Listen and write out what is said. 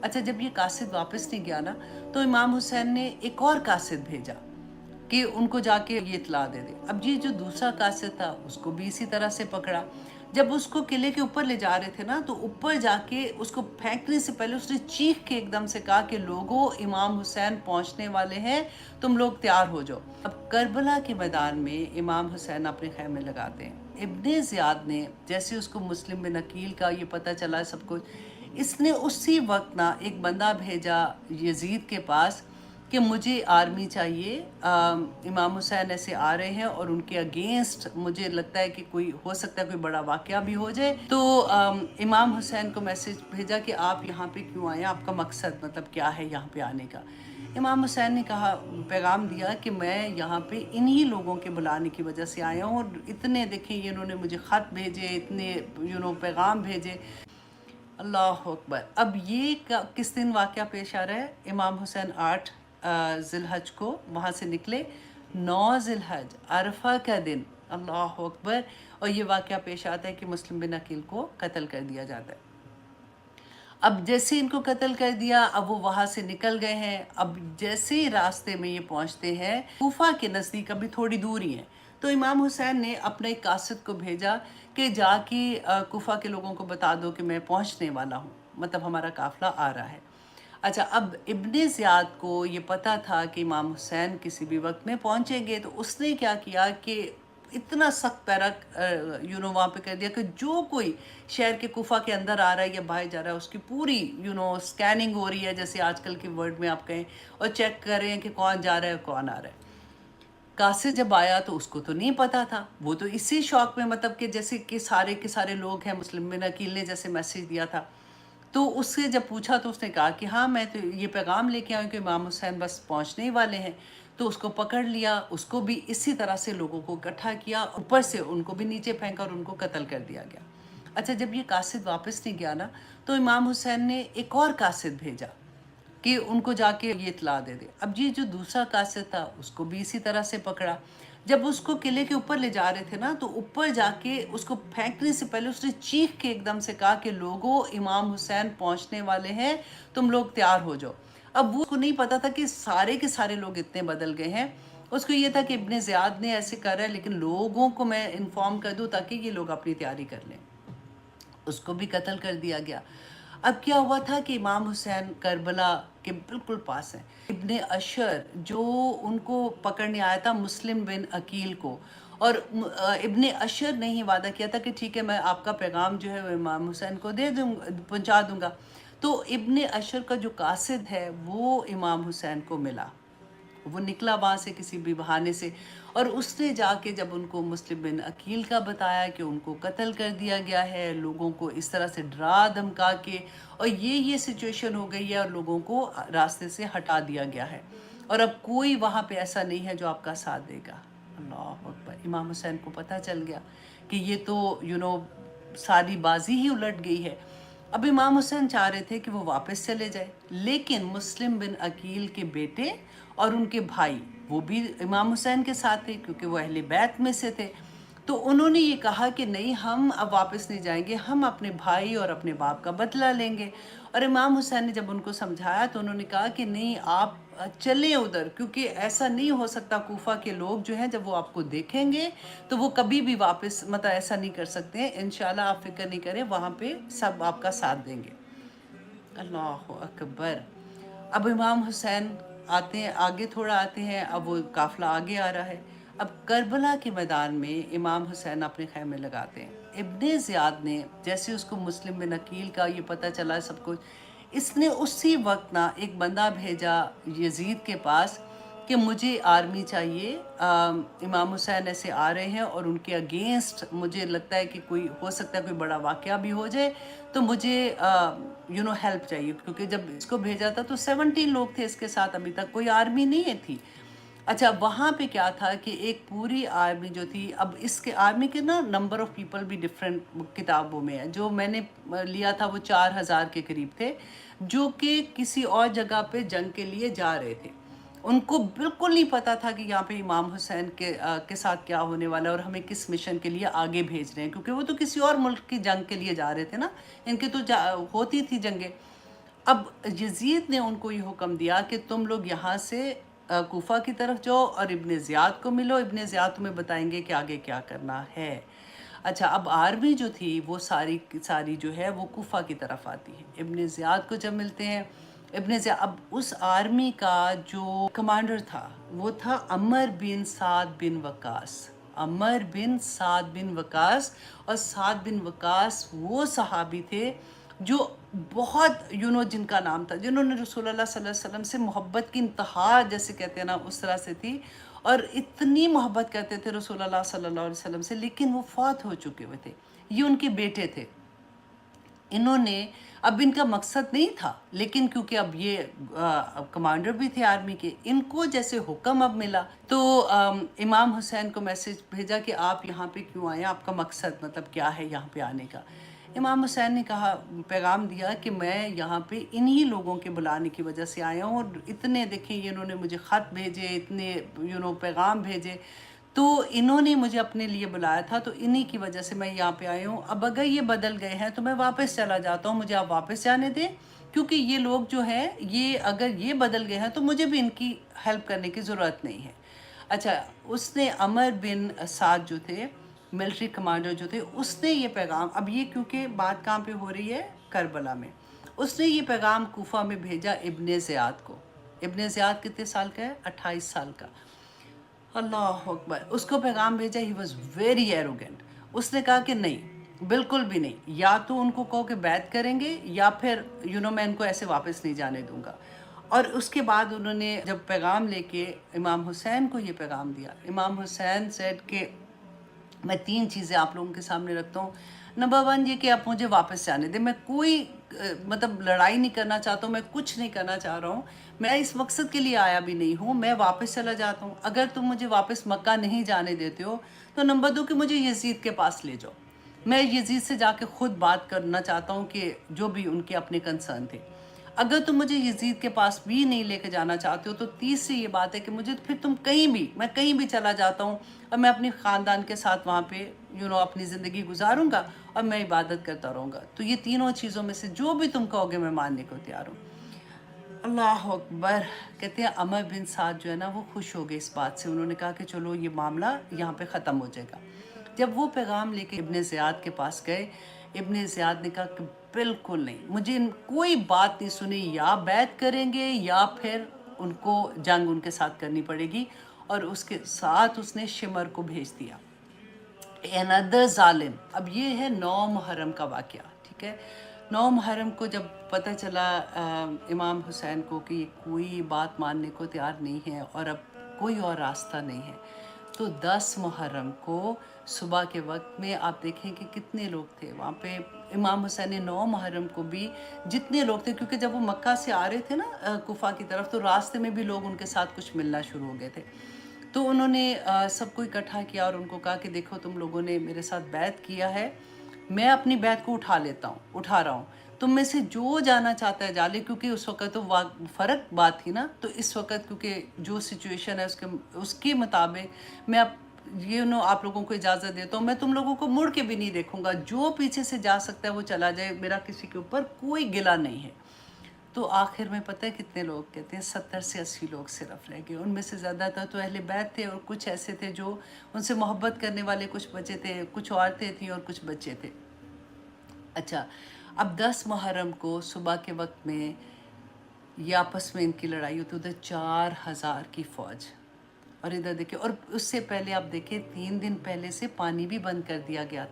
अच्छा, जब ये कासिद वापस नहीं गया ना, तो इमाम हुसैन ने एक और कासिद भेजा कि उनको जाके ये इत्तला दे दे। अब ये जो दूसरा कासिद था उसको भी इसी तरह से पकड़ा। जब उसको किले के ऊपर ले जा रहे थे ना, तो ऊपर जाके उसको फेंकने से पहले उसने चीख के एकदम से कहा कि लोगों, इमाम हुसैन पहुंचने वाले हैं, तुम लोग तैयार हो जाओ। अब करबला के मैदान में इमाम हुसैन अपने खैमे लगाते हैं। इब्ने ज़ियाद ने जैसे उसको मुस्लिम बिन अकील का ये पता चला सब कुछ, इसने उसी वक्त ना एक बंदा भेजा यजीद के पास कि मुझे आर्मी चाहिए, इमाम हुसैन ऐसे आ रहे हैं और उनके अगेंस्ट मुझे लगता है कि कोई हो सकता है कोई बड़ा वाक़या भी हो जाए। तो इमाम हुसैन को मैसेज भेजा कि आप यहाँ पे क्यों आए, आपका मकसद मतलब क्या है यहाँ पे आने का। इमाम हुसैन ने कहा, पैगाम दिया कि मैं यहाँ पे इन्हीं लोगों के बुलाने की वजह से आया हूँ, और इतने देखें ये इन्होंने मुझे ख़त भेजे, इतने पैगाम भेजे। अल्लाह अकबर। अब ये किस दिन वाक़या पेश आ रहा है? इमाम हुसैन 8 ज़िलहज को वहाँ से निकले, 9 ज़िलहज अरफा का दिन, अल्लाह अकबर, और ये वाक़या पेश आता है कि मुस्लिम बिन अकील को कत्ल कर दिया जाता है। अब जैसे इनको कत्ल कर दिया, अब वो वहाँ से निकल गए हैं। अब जैसे ही रास्ते में ये पहुँचते हैं कूफा के नज़दीक, अभी थोड़ी दूर ही है, तो इमाम हुसैन ने अपने एक कासिद को भेजा कि जाके कूफा के लोगों को बता दो कि मैं पहुँचने वाला हूँ, मतलब हमारा काफ़िला आ रहा है। अच्छा, अब इब्ने ज़ियाद को ये पता था कि इमाम हुसैन किसी भी वक्त में पहुँचेंगे, तो उसने क्या किया कि इतना सख्त पैरा वहाँ पे कर दिया कि जो कोई शहर के कुफा के अंदर आ रहा है या बाहर जा रहा है, उसकी पूरी स्कैनिंग हो रही है, जैसे आजकल के वर्ड में आप कहें, और चेक कर रहे हैं कि कौन जा रहा है कौन आ रहा है। कासिद जब आया तो उसको तो नहीं पता था, वो तो इसी शौक में, मतलब कि जैसे कि सारे के सारे लोग हैं, मुस्लिम बिन अकील ने जैसे मैसेज दिया था, तो उससे जब पूछा तो उसने कहा कि हाँ, मैं तो ये पैगाम लेके आया हूँ कि इमाम हुसैन बस पहुँचने ही वाले हैं। तो उसको पकड़ लिया, उसको भी इसी तरह से लोगों को इकट्ठा किया, ऊपर से उनको भी नीचे फेंका और उनको कत्ल कर दिया गया। अच्छा, जब ये कासिद वापस नहीं गया ना, तो इमाम हुसैन ने एक और कासिद भेजा कि उनको जाके ये इत्तला दे दे। अब ये जो दूसरा कासिद था उसको भी इसी तरह से पकड़ा। जब उसको किले के ऊपर ले जा रहे थे ना, तो ऊपर जाके उसको फेंकने से पहले उसने चीख के एकदम से कहा कि लोगों, इमाम हुसैन पहुंचने वाले हैं, तुम लोग तैयार हो जाओ। अब वो उसको नहीं पता था कि सारे के सारे लोग इतने बदल गए हैं। उसको ये था कि इब्ने ज़ियाद ने ऐसे करा है, लेकिन लोगों को मैं इन्फॉर्म कर दूं ताकि ये लोग अपनी तैयारी कर लें। उसको भी कत्ल कर दिया गया। अब क्या हुआ था कि इमाम हुसैन करबला के बिल्कुल पास हैं। इब्ने अशर जो उनको पकड़ने आया था मुस्लिम बिन अकील को, और इब्ने अशर ने ही वादा किया था कि ठीक है, मैं आपका पैगाम जो है वो इमाम हुसैन को दे दूँगा, पहुँचा दूँगा। तो इब्ने अशर का जो कासिद है वो इमाम हुसैन को मिला, वो निकला वहाँ से किसी भी बहाने से, और उसने जाके जब उनको मुस्लिम बिन अकील का बताया कि उनको कत्ल कर दिया गया है, लोगों को इस तरह से डरा धमका के, और ये सिचुएशन हो गई है और लोगों को रास्ते से हटा दिया गया है, और अब कोई वहाँ पे ऐसा नहीं है जो आपका साथ देगा। अल्लाह अकबर। इमाम हुसैन को पता चल गया कि ये तो सारी बाजी ही उलट गई है। अब इमाम हुसैन चाह रहे थे कि वो वापस चले जाए, लेकिन मुस्लिम बिन अकील के बेटे और उनके भाई वो भी इमाम हुसैन के साथ थे, क्योंकि वो अहले बैत में से थे। तो उन्होंने ये कहा कि नहीं, हम अब वापस नहीं जाएंगे, हम अपने भाई और अपने बाप का बदला लेंगे। और इमाम हुसैन ने जब उनको समझाया तो उन्होंने कहा कि नहीं, आप चलें उधर, क्योंकि ऐसा नहीं हो सकता, कूफा के लोग जो हैं जब वो आपको देखेंगे तो वो कभी भी वापस, मतलब ऐसा नहीं कर सकते हैं। इंशाल्लाह आप फिक्र नहीं करें, वहाँ पे सब आपका साथ देंगे। अल्लाह अकबर। अब इमाम हुसैन आते हैं, आगे थोड़ा आते हैं, अब वो काफ़िला आगे आ रहा है। अब करबला के मैदान में इमाम हुसैन अपने खैमे लगाते हैं। इब्ने ज़ियाद ने जैसे उसको मुस्लिम बिन अकील का ये पता चला सब कुछ, इसने उसी वक्त ना एक बंदा भेजा यजीद के पास कि मुझे आर्मी चाहिए, इमाम हुसैन ऐसे आ रहे हैं और उनके अगेंस्ट मुझे लगता है कि कोई हो सकता है कोई बड़ा वाक़या भी हो जाए, तो मुझे हेल्प चाहिए। क्योंकि जब इसको भेजा था तो 17 लोग थे इसके साथ, अभी तक कोई आर्मी नहीं थी। अच्छा, वहाँ पे क्या था कि एक पूरी आर्मी जो थी, अब इसके आर्मी के ना नंबर ऑफ़ पीपल भी डिफरेंट किताबों में है। जो मैंने लिया था वो 4000 के करीब थे, जो कि किसी और जगह पे जंग के लिए जा रहे थे। उनको बिल्कुल नहीं पता था कि यहाँ पे इमाम हुसैन के साथ क्या होने वाला है और हमें किस मिशन के लिए आगे भेज रहे हैं, क्योंकि वो तो किसी और मुल्क की जंग के लिए जा रहे थे ना, इनकी तो होती थी जंगें। اب یزید نے ان کو یہ حکم دیا کہ تم لوگ یہاں سے کوفہ کی طرف جاؤ اور ابن زیاد کو ملو، ابن زیاد تمہیں بتائیں گے کہ آگے کیا کرنا ہے۔ اچھا، اب آرمی جو تھی وہ ساری ساری جو ہے وہ کوفہ کی طرف آتی ہے۔ ابن زیاد کو جب ملتے ہیں، ابن زیاد، اب اس آرمی کا جو کمانڈر تھا وہ تھا عمر بن سعد بن وقاص، عمر بن سعد بن وقاص۔ اور سعد بن وقاص وہ صحابی تھے جو بہت جن کا نام تھا، جنہوں نے رسول اللہ صلی اللہ علیہ وسلم سے محبت کی انتہا جیسے کہتے ہیں نا اس طرح سے تھی، اور اتنی محبت کرتے تھے رسول اللہ صلی اللہ علیہ وسلم سے، لیکن وہ فوت ہو چکے ہوئے تھے۔ یہ ان کے بیٹے تھے۔ انہوں نے، اب ان کا مقصد نہیں تھا، لیکن کیونکہ اب یہ کمانڈر بھی تھے آرمی کے، ان کو جیسے حکم اب ملا تو امام حسین کو میسج بھیجا کہ آپ یہاں پہ کیوں آئے، آپ کا مقصد مطلب کیا ہے یہاں پہ آنے کا۔ امام حسین نے کہا، پیغام دیا کہ میں یہاں پہ انہی لوگوں کے بلانے کی وجہ سے آیا ہوں، اور اتنے دیکھیں انہوں نے مجھے خط بھیجے، اتنے پیغام بھیجے، تو انہوں نے مجھے اپنے لیے بلایا تھا، تو انہی کی وجہ سے میں یہاں پہ آئی ہوں۔ اب اگر یہ بدل گئے ہیں تو میں واپس چلا جاتا ہوں، مجھے آپ واپس جانے دیں، کیونکہ یہ لوگ جو ہیں یہ اگر یہ بدل گئے ہیں تو مجھے بھی ان کی ہیلپ کرنے کی ضرورت نہیں ہے۔ اچھا، اس نے عمر بن سعد جو تھے، ملٹری کمانڈر جو تھے، اس نے یہ پیغام، اب یہ کیونکہ بات کہاں پہ ہو رہی ہے، کربلا میں، اس نے یہ پیغام کوفہ میں بھیجا ابن زیاد کو۔ ابن زیاد کتنے سال کا ہے؟ 28 سال کا۔ اللہ اکبر، اس کو پیغام بھیجا، ہی واز ویری ایروگینٹ۔ اس نے کہا کہ نہیں، بالکل بھی نہیں، یا تو ان کو کہو کہ بیعت کریں گے یا پھر میں ان کو ایسے واپس نہیں جانے دوں گا۔ اور اس کے بعد انہوں نے جب پیغام لے کے امام حسین کو یہ پیغام دیا، امام حسین سیڈ کہ میں 3 چیزیں آپ لوگوں کے سامنے رکھتا ہوں۔ نمبر 1 یہ کہ آپ مجھے واپس جانے دیں، میں کوئی مطلب لڑائی نہیں کرنا چاہتا ہوں، میں کچھ نہیں کرنا چاہ رہا ہوں، میں اس مقصد کے لیے آیا بھی نہیں ہوں، میں واپس چلا جاتا ہوں۔ اگر تم مجھے واپس مکہ نہیں جانے دیتے ہو تو نمبر 2 کہ مجھے یزید کے پاس لے جاؤ، میں یزید سے جا کے خود بات کرنا چاہتا ہوں کہ جو بھی ان کے اپنے کنسرن تھے۔ اگر تم مجھے یزید کے پاس بھی نہیں لے کے جانا چاہتے ہو تو تیسری یہ بات ہے کہ مجھے پھر تم میں کہیں بھی چلا جاتا ہوں، اور میں اپنی خاندان کے ساتھ وہاں پہ اپنی زندگی گزاروں گا اور میں عبادت کرتا رہوں گا۔ تو یہ تینوں چیزوں میں سے جو بھی تم کہو گے میں ماننے کو تیار ہوں۔ اللہ اکبر، کہتے ہیں عمر بن سعد جو ہے نا وہ خوش ہو گئے اس بات سے، انہوں نے کہا کہ چلو یہ معاملہ یہاں پہ ختم ہو جائے گا۔ جب وہ پیغام لے کے ابن زیاد کے پاس گئے، ابن زیاد نے کہا کہ بالکل نہیں، مجھے کوئی بات نہیں سنی، یا بیعت کریں گے یا پھر ان کو جنگ ان کے ساتھ کرنی پڑے گی۔ اور اس کے ساتھ اس نے شمر کو بھیج دیا، another ظالم۔ اب یہ ہے 9 محرم کا واقعہ، ٹھیک ہے۔ 9 محرم کو جب پتہ چلا امام حسین کو کہ یہ کوئی بات ماننے کو تیار نہیں ہے اور اب کوئی اور راستہ نہیں ہے، تو 10 محرم کو صبح کے وقت میں آپ دیکھیں کہ کتنے لوگ تھے وہاں پہ۔ امام حسین نے 9 محرم کو بھی جتنے لوگ تھے، کیونکہ جب وہ مکہ سے آ رہے تھے نا کوفہ کی طرف، تو راستے میں بھی لوگ ان کے ساتھ کچھ ملنا شروع ہو گئے تھے، تو انہوں نے سب کو اکٹھا کیا اور ان کو کہا کہ دیکھو تم لوگوں نے میرے ساتھ بیعت کیا ہے، میں اپنی بیعت کو اٹھا رہا ہوں، تم میں سے جو جانا چاہتا ہے جا لے، کیونکہ اس وقت تو فرق بات تھی نا، تو اس وقت کیونکہ جو سچویشن ہے اس کے مطابق میں اب آپ لوگوں کو اجازت دیتا ہوں، میں تم لوگوں کو مڑ کے بھی نہیں دیکھوں گا، جو پیچھے سے جا سکتا ہے وہ چلا جائے، میرا کسی کے اوپر کوئی گلہ نہیں ہے۔ تو آخر میں پتہ ہے کتنے لوگ، کہتے ہیں 70 سے 80 لوگ صرف رہ گئے، ان میں سے زیادہ تر تو اہل بیت تھے، اور کچھ ایسے تھے جو ان سے محبت کرنے والے کچھ بچے تھے، کچھ عورتیں تھیں اور کچھ بچے تھے۔ اچھا، اب 10 محرم کو صبح کے وقت میں یہ آپس میں ان کی لڑائی ہوتی، ادھر 4000 کی فوج، اور ادھر دیکھیں، اور اس سے پہلے آپ دیکھیں 3 دن پہلے سے پانی بھی بند کر دیا گیا